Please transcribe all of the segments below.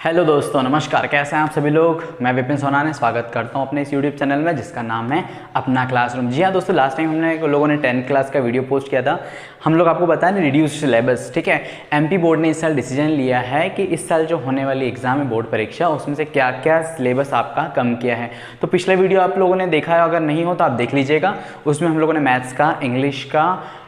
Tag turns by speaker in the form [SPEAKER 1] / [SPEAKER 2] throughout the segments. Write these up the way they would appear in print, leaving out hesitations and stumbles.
[SPEAKER 1] Hello दोस्तों, नमस्कार। कैसे हैं आप सभी लोग। मैं विपिन सोनाने स्वागत करता हूं अपने इस यूट्यूब चैनल में जिसका नाम है अपना क्लासरूम। जी हाँ दोस्तों, लास्ट टाइम हमने लोगों ने 10th क्लास का वीडियो पोस्ट किया था। हम लोग आपको बताएं रिड्यूस सिलेबस, ठीक है। एमपी बोर्ड ने इस साल डिसीजन लिया है कि इस साल जो होने वाली एग्जाम है बोर्ड परीक्षा, उसमें से क्या क्या सिलेबस आपका कम किया है। तो पिछले वीडियो आप लोगों ने देखा है, अगर नहीं हो तो आप देख लीजिएगा। उसमें हम लोगों ने मैथ्स का, इंग्लिश का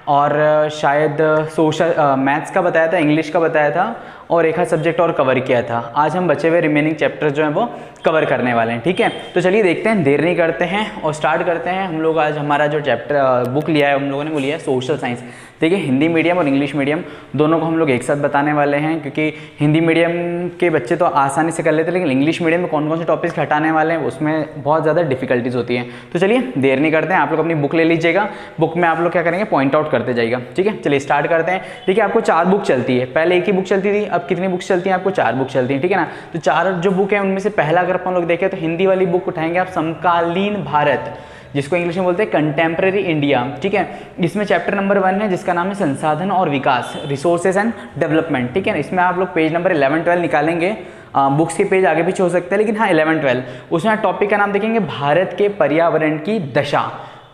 [SPEAKER 1] और शायद सोशल मैथ्स का बताया था, इंग्लिश का बताया था और एक आध सब्जेक्ट और कवर किया था। आज हम बचे हुए रिमेनिंग चैप्टर्स जो हैं वो कवर करने वाले हैं, ठीक है। तो चलिए देखते हैं, देर नहीं करते हैं और स्टार्ट करते हैं। हम लोग आज हमारा जो चैप्टर बुक लिया है हम लोगों ने वो लिया है सोशल साइंस। देखिए, हिंदी मीडियम और इंग्लिश मीडियम दोनों को हम लोग एक साथ बताने वाले हैं, क्योंकि हिंदी मीडियम के बच्चे तो आसानी से कर लेते हैं, लेकिन इंग्लिश मीडियम में कौन कौन से टॉपिक्स हटाने वाले हैं उसमें बहुत ज़्यादा डिफिकल्टीज होती हैं। तो चलिए देर नहीं करते हैं, आप लोग अपनी बुक ले लीजिएगा। बुक में आप लोग क्या करेंगे, पॉइंट आउट करते जाइएगा, ठीक है। चलिए स्टार्ट करते हैं। देखिए, आपको 4 बुक चलती है, पहले एक ही बुक चलती थी, अब कितनी बुक्स चलती हैं आपको? 4 बुक चलती हैं, ठीक है ना। तो 4 जो बुक है उनमें से पहला अगर अपन लोग देखें तो हिंदी वाली बुक उठाएंगे आप, समकालीन भारत, जिसको इंग्लिश में बोलते हैं कंटेम्प्रेरी इंडिया, ठीक है। इसमें चैप्टर नंबर 1 है जिसका नाम है संसाधन और विकास, रिसोर्सेज एंड डेवलपमेंट, ठीक है। इसमें आप लोग पेज नंबर 11-12 निकालेंगे। बुक्स के पेज आगे पीछे हो सकते हैं, लेकिन हाँ 11-12 उसमें टॉपिक का नाम देखेंगे भारत के पर्यावरण की दशा,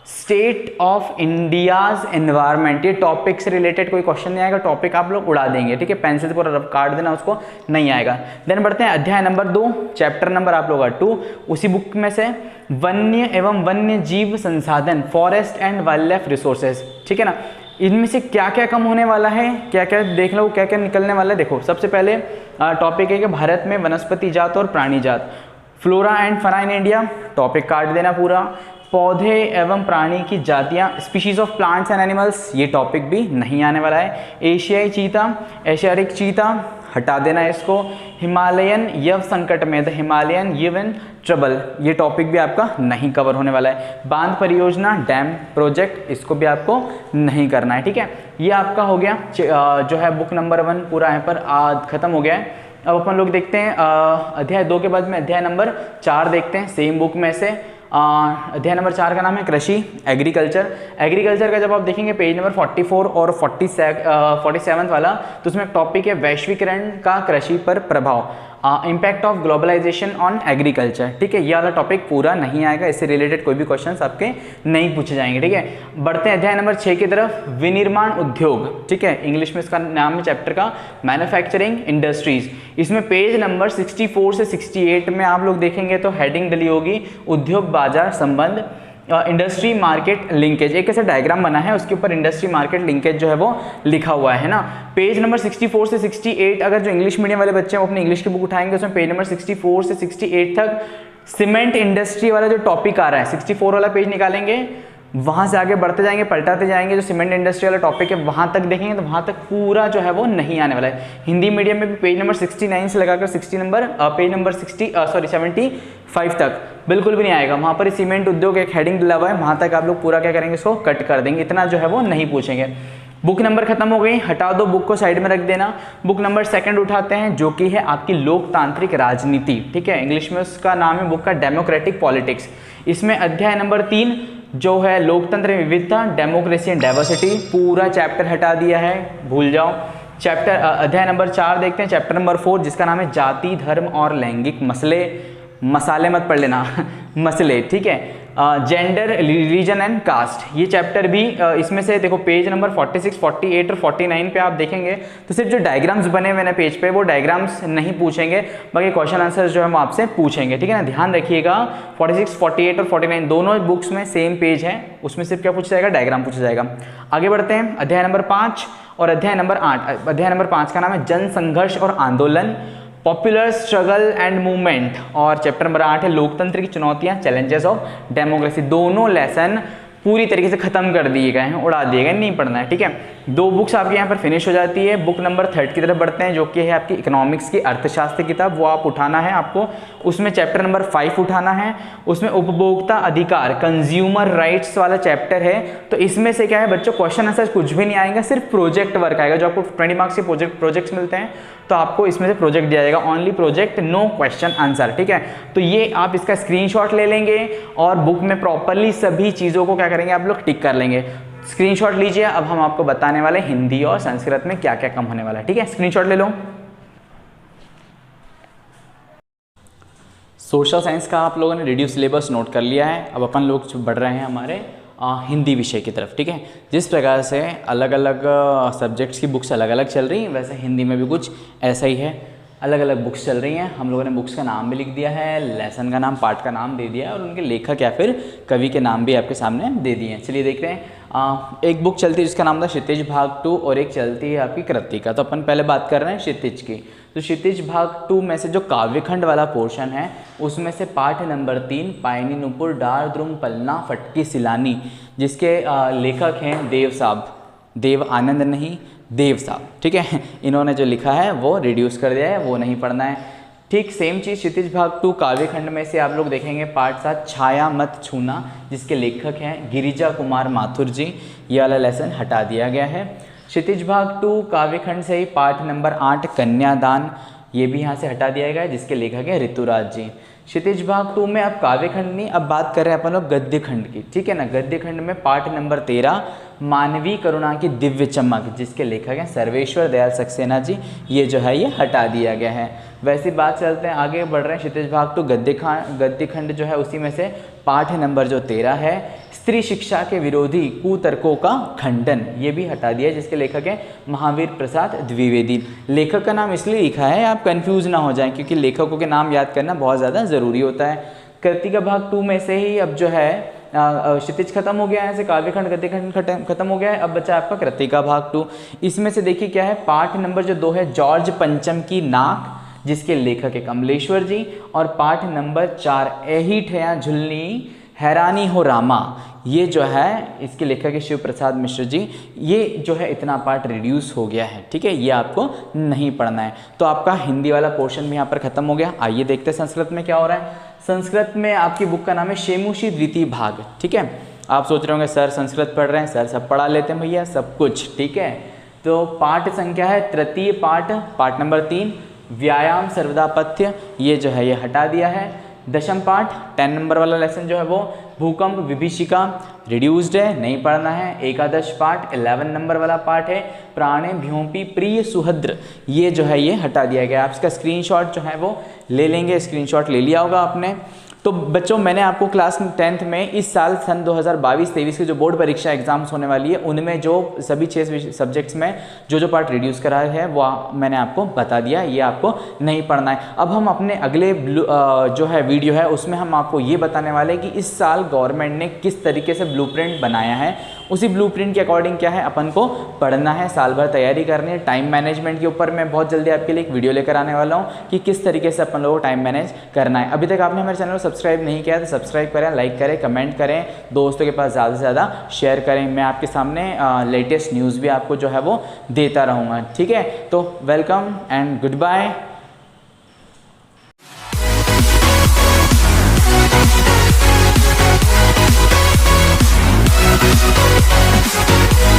[SPEAKER 1] स्टेट ऑफ इंडियाज एनवायरमेंट। ये टॉपिक से रिलेटेड कोई क्वेश्चन नहीं आएगा, टॉपिक आप लोग उड़ा देंगे, ठीक है। पेंसिल से पूरा रफ काट देना, उसको नहीं आएगा। देन बढ़ते हैं अध्याय नंबर 2, चैप्टर नंबर आप लोग 2, उसी बुक में से वन्य एवं वन्य जीव संसाधन, forest and wild life resources, ठीक है ना। इनमें से क्या क्या कम होने वाला है, क्या क्या देख लो, क्या क्या निकलने वाला है। देखो, सबसे पहले टॉपिक है कि भारत में वनस्पति जात और प्राणी जात, flora and fauna in India, topic काट देना पूरा। पौधे एवं प्राणी की जातियां, species of plants and animals, ये टॉपिक भी नहीं आने वाला है। एशियाई चीता, एशियाटिक चीता, हटा देना इसको। हिमालयन यव संकट में, द हिमालयन यव इन ट्रबल, ये टॉपिक भी आपका नहीं कवर होने वाला है। बांध परियोजना, डैम प्रोजेक्ट, इसको भी आपको नहीं करना है, ठीक है। ये आपका हो गया जो है बुक नंबर 1 पूरा यहाँ पर खत्म हो गया है। अब अपन लोग देखते हैं अध्याय 2 के बाद में अध्याय नंबर 4 देखते हैं सेम बुक में से। अध्याय नंबर 4 का नाम है कृषि, एग्रीकल्चर। एग्रीकल्चर का जब आप देखेंगे पेज नंबर 44 और 47 वाला, तो उसमें टॉपिक है वैश्वीकरण का कृषि पर प्रभाव, impact of globalisation on agriculture, ठीक है। ये वाला टॉपिक पूरा नहीं आएगा, इससे रिलेटेड कोई भी क्वेश्चंस आपके नहीं पूछे जाएंगे, ठीक है। बढ़ते हैं अध्याय नंबर 6 की तरफ, विनिर्माण उद्योग, ठीक है। इंग्लिश में इसका नाम है चैप्टर का मैन्युफैक्चरिंग इंडस्ट्रीज। इसमें पेज नंबर 64 से 68 में आप लोग देखेंगे तो हेडिंग डली होगी उद्योग बाजार संबंध, इंडस्ट्री मार्केट लिंकेज। एक ऐसा डायग्राम बना है, उसके ऊपर इंडस्ट्री मार्केट लिंकेज जो है वो लिखा हुआ है ना। पेज नंबर 64 से 68, अगर जो इंग्लिश मीडियम वाले बच्चे हैं वो अपनी इंग्लिश की बुक उठाएंगे, उसमें पेज नंबर 64 से 68 तक सीमेंट इंडस्ट्री वाला जो टॉपिक आ रहा है, 64 वाला पेज निकालेंगे, वहां से आगे बढ़ते जाएंगे, पलटाते जाएंगे, जो सीमेंट इंडस्ट्री वाला टॉपिक है वहां तक देखेंगे तो वहां तक पूरा जो है वो नहीं आने वाला है। हिंदी मीडियम में भी पेज नंबर 69 से लगाकर पेज नंबर 75 तक बिल्कुल भी नहीं आएगा। वहां पर सीमेंट उद्योग एक हेडिंग दिला हुआ है, वहां तक आप लोग पूरा क्या करेंगे, इसको कट कर देंगे, इतना जो है वो नहीं पूछेंगे। बुक नंबर खत्म हो गई, हटा दो, बुक को साइड में रख देना। बुक नंबर 2 उठाते हैं, जो कि है आपकी लोकतांत्रिक राजनीति, ठीक है। इंग्लिश में उसका नाम है बुक का डेमोक्रेटिक पॉलिटिक्स। इसमें अध्याय नंबर 3 जो है लोकतंत्र विविधता, डेमोक्रेसी एंड डाइवर्सिटी, पूरा चैप्टर हटा दिया है, भूल जाओ। चैप्टर अध्याय नंबर 4 देखते हैं, चैप्टर नंबर 4 जिसका नाम है जाति धर्म और लैंगिक मसले, मसाले मत पढ़ लेना मसले, ठीक है। जेंडर रिलीजन एंड कास्ट, ये चैप्टर भी इसमें से देखो पेज नंबर 46, 48 और 49 पे आप देखेंगे तो सिर्फ जो डायग्राम्स बने हुए हैं पेज पे वो डायग्राम्स नहीं पूछेंगे, बाकी क्वेश्चन आंसर जो है वो आपसे पूछेंगे, ठीक है ना। ध्यान रखिएगा 46, 48 और 49 दोनों बुक्स में सेम पेज है, उसमें सिर्फ क्या पूछा जाएगा, डायग्राम पूछा जाएगा। आगे बढ़ते हैं अध्याय नंबर 5 और अध्याय नंबर 8। अध्याय नंबर 5 का नाम है जन संघर्ष और आंदोलन, पॉपुलर स्ट्रगल एंड मूवमेंट, और चैप्टर नंबर 8 है लोकतंत्र की चुनौतियां, चैलेंजेस ऑफ डेमोक्रेसी। दोनों लेसन पूरी तरीके से खत्म कर दिए गए हैं, उड़ा दिए गए, नहीं पढ़ना है, ठीक है। 2 बुक्स आपके यहाँ पर फिनिश हो जाती है। बुक नंबर 3 की तरफ बढ़ते हैं, जो कि है आपकी इकोनॉमिक्स की अर्थशास्त्र किताब, वो आप उठाना है आपको। उसमें चैप्टर नंबर 5 उठाना है, उसमें उपभोक्ता अधिकार, कंज्यूमर राइट्स वाला चैप्टर है। तो इसमें से क्या है बच्चों, क्वेश्चन आंसर कुछ भी नहीं आएगा, सिर्फ प्रोजेक्ट वर्क आएगा। जो आपको 20 मार्क्स के प्रोजेक्ट्स मिलते हैं तो आपको इसमें से प्रोजेक्ट दिया जाएगा, only project, no question answer, ठीक है। तो ये आप इसका स्क्रीनशॉट ले लेंगे और बुक में प्रॉपरली सभी चीज़ों को क्या करेंगे, आप लोग टिक कर लेंगे। स्क्रीनशॉट लीजिए। अब हम आपको बताने वाले हिंदी और संस्कृत में क्या क्या कम होने वाला है, ठीक है। स्क्रीनशॉट ले लो। सोशल साइंस का आप लोगों ने रिड्यूस सिलेबस नोट कर लिया है। अब अपन लोग बढ़ रहे हैं हमारे हिंदी विषय की तरफ, ठीक है। जिस प्रकार से अलग अलग सब्जेक्ट्स की बुक्स अलग अलग चल रही हैं, वैसे हिंदी में भी कुछ ऐसा ही है, अलग अलग बुक्स चल रही हैं। हम लोगों ने बुक्स का नाम भी लिख दिया है, लेसन का नाम, पार्ट का नाम दे दिया है और उनके लेखक या फिर कवि के नाम भी आपके सामने दे दिए हैं। चलिए देखते हैं। एक बुक चलती है जिसका नाम था क्षितिज भाग 2 और एक चलती है आपकी कृतिका। तो अपन पहले बात कर रहे हैं क्षितिज की। तो क्षितिज भाग 2 में से जो काव्यखंड वाला पोर्शन है उसमें से पाठ नंबर 3 पायनी नुपुर डार द्रुम पलना फटकी सिलानी, जिसके लेखक हैं देव साहब, देव आनंद नहीं, देव साहब, ठीक है। इन्होंने जो लिखा है वो रिड्यूस कर दिया है, वो नहीं पढ़ना है। ठीक सेम चीज़ क्षितिज भाग 2 काव्यखंड में से आप लोग देखेंगे पार्ट 7 छाया मत छूना, जिसके लेखक हैं गिरिजा कुमार माथुर जी। ये वाला लेसन हटा दिया गया है। क्षितिज भाग 2 काव्यखंड से ही पाठ नंबर 8 कन्यादान, ये भी यहाँ से हटा दिया गया है, जिसके लेखक हैं ऋतुराज जी। क्षितिज भाग 2 में अब काव्यखंड नहीं, अब बात कर रहे हैं अपन लोग गद्य खंड की, ठीक है ना। गद्य खंड में पाठ नंबर 13 मानवीय करुणा की दिव्य चमक, जिसके लेखक हैं सर्वेश्वर दयाल सक्सेना जी। ये जो है ये हटा दिया गया है। वैसी बात चलते हैं आगे बढ़ रहे हैं। क्षितिज भाग 2 गद्य खंड जो है उसी में से पाठ नंबर जो 13 है स्त्री शिक्षा के विरोधी कुतर्कों का खंडन, ये भी हटा दिया, जिसके लेखक हैं महावीर प्रसाद द्विवेदी। लेखक का नाम इसलिए लिखा है आप कंफ्यूज ना हो जाएं, क्योंकि लेखकों के नाम याद करना बहुत ज़्यादा ज़रूरी होता है। कृतिका भाग 2 में से ही अब जो है क्षितिज खत्म हो गया है, ऐसे काव्यखंड गद्यखंड खत्म हो गया है। अब बचा आपका कृतिका भाग 2। इसमें से देखिए क्या है, पाठ नंबर जो 2 है जॉर्ज पंचम की नाक, जिसके लेखक है कमलेश्वर जी। और पाठ नंबर 4 एही ठया झुलनी हैरानी हो रामा, ये जो है इसके लेखक है शिव प्रसाद मिश्र जी। ये जो है इतना पार्ट रिड्यूस हो गया है, ठीक है, ये आपको नहीं पढ़ना है। तो आपका हिंदी वाला पोर्शन भी यहाँ पर खत्म हो गया। आइए देखते हैं संस्कृत में क्या हो रहा है। संस्कृत में आपकी बुक का नाम है शेमुषी द्वितीय भाग, ठीक है। आप सोच रहे होंगे सर संस्कृत पढ़ रहे हैं, सर सब पढ़ा लेते हैं भैया सब कुछ, ठीक है। तो पाठ संख्या है तृतीय पाठ नंबर 3 व्यायाम सर्वदापथ्य, ये जो है ये हटा दिया है। दशम पाठ 10 नंबर वाला लेसन जो है वो भूकंप विभीषिका रिड्यूस्ड है, नहीं पढ़ना है। एकादश पाठ 11 नंबर वाला पाठ है प्राणे भ्योंपी प्रिय सुहद्र, ये जो है ये हटा दिया गया। आप इसका स्क्रीनशॉट जो है वो ले लेंगे, स्क्रीनशॉट ले लिया होगा आपने। तो बच्चों मैंने आपको क्लास 10th में इस साल सन 2022-23 की जो बोर्ड परीक्षा एग्जाम्स होने वाली है उनमें जो सभी 6 सब्जेक्ट्स में जो पार्ट रिड्यूस करा है वो मैंने आपको बता दिया, ये आपको नहीं पढ़ना है। अब हम अपने अगले जो है वीडियो है उसमें हम आपको ये बताने वाले हैं कि इस साल गवर्नमेंट ने किस तरीके से ब्लूप्रिंट बनाया है, उसी ब्लूप्रिंट के अकॉर्डिंग क्या है अपन को पढ़ना है, साल भर तैयारी करनी है। टाइम मैनेजमेंट के ऊपर मैं बहुत जल्दी आपके लिए एक वीडियो लेकर आने वाला हूँ कि किस तरीके से अपन लोगों को टाइम मैनेज करना है। अभी तक आपने हमारे चैनल को सब्सक्राइब नहीं किया तो सब्सक्राइब करें, लाइक करें, कमेंट करें, दोस्तों के पास ज़्यादा से ज़्यादा शेयर करें। मैं आपके सामने लेटेस्ट न्यूज़ भी आपको जो है वो देता रहूँगा, ठीक है। तो वेलकम एंड गुड बाय।